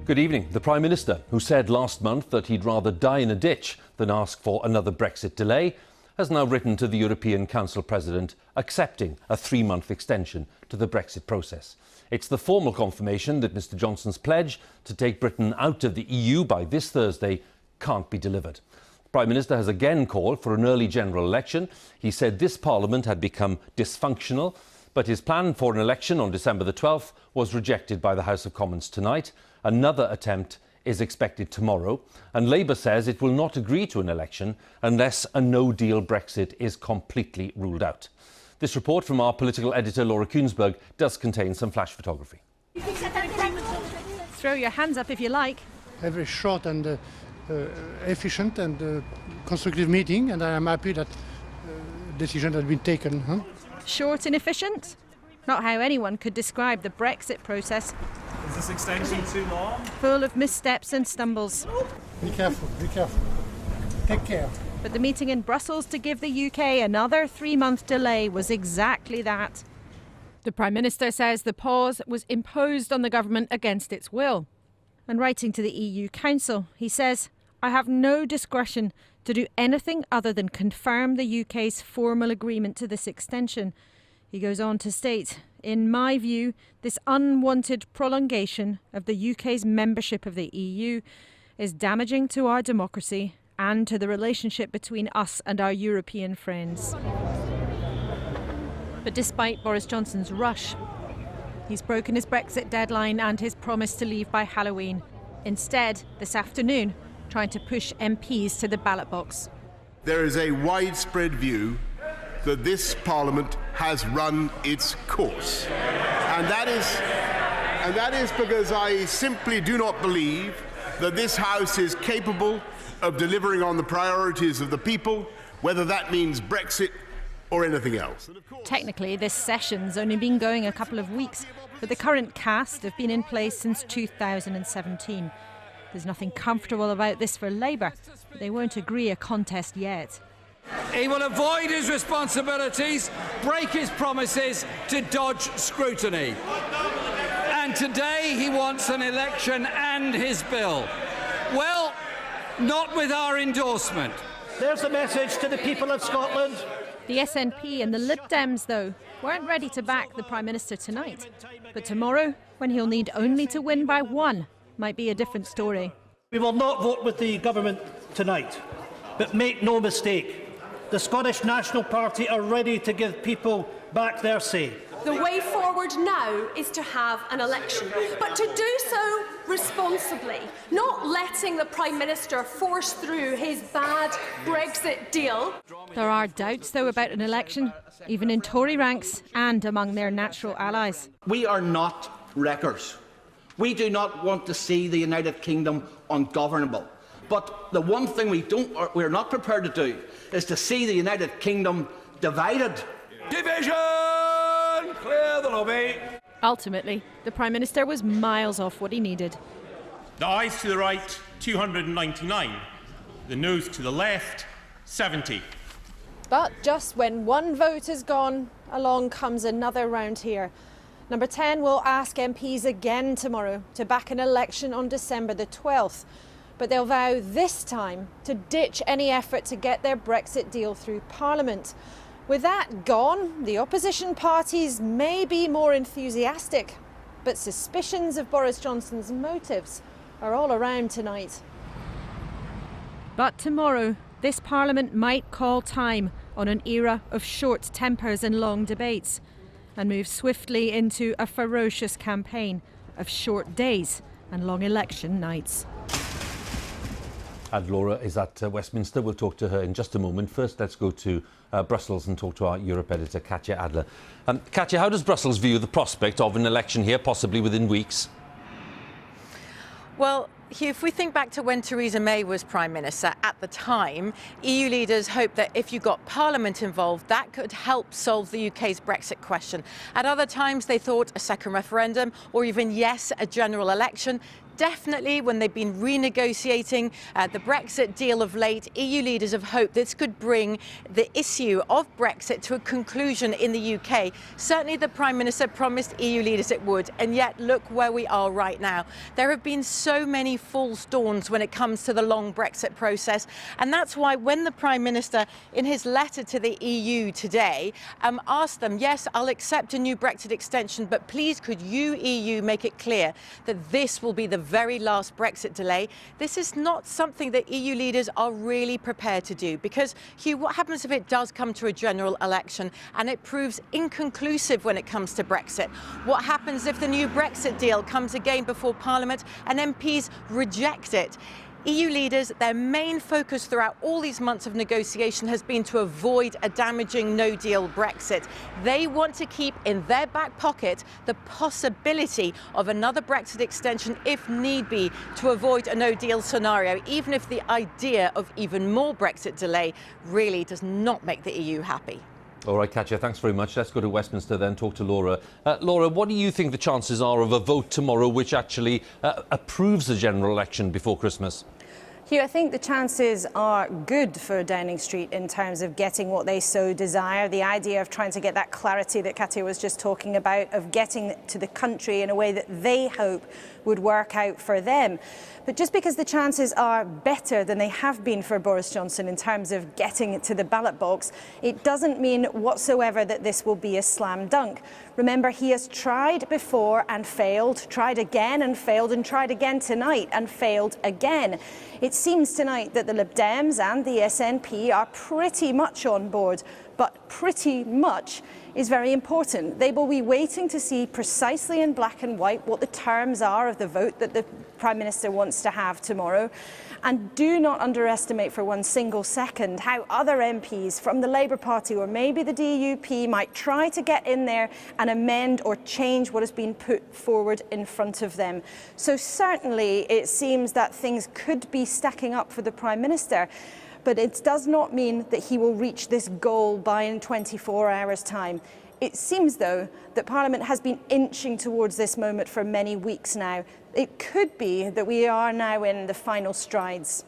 Good evening. The Prime Minister, who said last month that he'd rather die in a ditch than ask for another Brexit delay, has now written to the European Council President accepting a 3-month extension to the Brexit process. It's the formal confirmation that Mr Johnson's pledge to take Britain out of the EU by this Thursday can't be delivered. The Prime Minister has again called for an early general election. He said this Parliament had become dysfunctional, but his plan for an election on December the 12th was rejected by the House of Commons tonight. Another attempt is expected tomorrow, and Labour says it will not agree to an election unless a no-deal Brexit is completely ruled out. This report from our political editor Laura Kuenssberg does contain some flash photography. Throw your hands up if you like. A very short and efficient and constructive meeting, and I am happy that decision has been taken. Short and efficient? Not how anyone could describe the Brexit process. Is this extension too long? Full of missteps and stumbles. Be careful, be careful. Take care. But the meeting in Brussels to give the UK another 3-month delay was exactly that. The Prime Minister says the pause was imposed on the government against its will. And writing to the EU Council, he says, "I have no discretion to do anything other than confirm the UK's formal agreement to this extension." He goes on to state, "In my view, this unwanted prolongation of the UK's membership of the EU is damaging to our democracy and to the relationship between us and our European friends." But despite Boris Johnson's rush, he's broken his Brexit deadline and his promise to leave by Halloween. Instead, this afternoon, trying to push MPs to the ballot box. There is a widespread view that this Parliament has run its course. And that is because I simply do not believe that this House is capable of delivering on the priorities of the people, whether that means Brexit or anything else. Technically, this session's only been going a couple of weeks, but the current cast have been in place since 2017. There's nothing comfortable about this for Labour, but they won't agree a contest yet. He will avoid his responsibilities, break his promises to dodge scrutiny. And today he wants an election and his bill. Well, not with our endorsement. There's a message to the people of Scotland. The SNP and the Lib Dems, though, weren't ready to back the Prime Minister tonight. But tomorrow, when he'll need only to win by 1, might be a different story. We will not vote with the government tonight, but make no mistake, the Scottish National Party are ready to give people back their say. The way forward now is to have an election, but to do so responsibly, not letting the Prime Minister force through his bad Brexit deal. There are doubts, though, about an election, even in Tory ranks and among their natural allies. We are not wreckers. We do not want to see the United Kingdom ungovernable. But the one thing we're not prepared to do is to see the United Kingdom divided. Division! Clear the lobby. Ultimately, the Prime Minister was miles off what he needed. The ayes to the right, 299. The noes to the left, 70. But just when one vote is gone, along comes another round here. Number 10 will ask MPs again tomorrow to back an election on December the 12th. But they'll vow this time to ditch any effort to get their Brexit deal through Parliament. With that gone, the opposition parties may be more enthusiastic, but suspicions of Boris Johnson's motives are all around tonight. But tomorrow, this Parliament might call time on an era of short tempers and long debates, and move swiftly into a ferocious campaign of short days and long election nights. Adler is at Westminster. We'll talk to her in just a moment. First, let's go to Brussels and talk to our Europe editor, Katya Adler. Katya, how does Brussels view the prospect of an election here, possibly within weeks? Well, Hugh, if we think back to when Theresa May was Prime Minister at the time, EU leaders hoped that if you got Parliament involved, that could help solve the UK's Brexit question. At other times, they thought a second referendum or even, yes, a general election definitely, when they've been renegotiating the Brexit deal of late, EU leaders have hoped this could bring the issue of Brexit to a conclusion in the UK. Certainly the Prime Minister promised EU leaders it would, and yet look where we are right now. There have been so many false dawns when it comes to the long Brexit process, and that's why when the Prime Minister, in his letter to the EU today, asked them, yes, I'll accept a new Brexit extension, but please could you, EU, make it clear that this will be the very last Brexit delay. This is not something that EU leaders are really prepared to do, because, Hugh, what happens if it does come to a general election and it proves inconclusive when it comes to Brexit? What happens if the new Brexit deal comes again before Parliament and MPs reject it? EU leaders, their main focus throughout all these months of negotiation has been to avoid a damaging no-deal Brexit. They want to keep in their back pocket the possibility of another Brexit extension if need be, to avoid a no-deal scenario, even if the idea of even more Brexit delay really does not make the EU happy. All right, Katya, thanks very much. Let's go to Westminster then, talk to Laura. Laura, what do you think the chances are of a vote tomorrow which actually approves the general election before Christmas? Hugh, I think the chances are good for Downing Street in terms of getting what they so desire. The idea of trying to get that clarity that Katya was just talking about, of getting to the country in a way that they hope would work out for them. But just because the chances are better than they have been for Boris Johnson in terms of getting to the ballot box, it doesn't mean whatsoever that this will be a slam dunk. Remember, he has tried before and failed, tried again and failed, and tried again tonight and failed again. It seems tonight that the Lib Dems and the SNP are pretty much on board, but pretty much is very important. They will be waiting to see precisely in black and white what the terms are of the vote that the Prime Minister wants to have tomorrow. And do not underestimate for one single second how other MPs from the Labour Party or maybe the DUP might try to get in there and amend or change what has been put forward in front of them. So certainly it seems that things could be stacking up for the Prime Minister. But it does not mean that he will reach this goal by in 24 hours' time. It seems, though, that Parliament has been inching towards this moment for many weeks now. It could be that we are now in the final strides.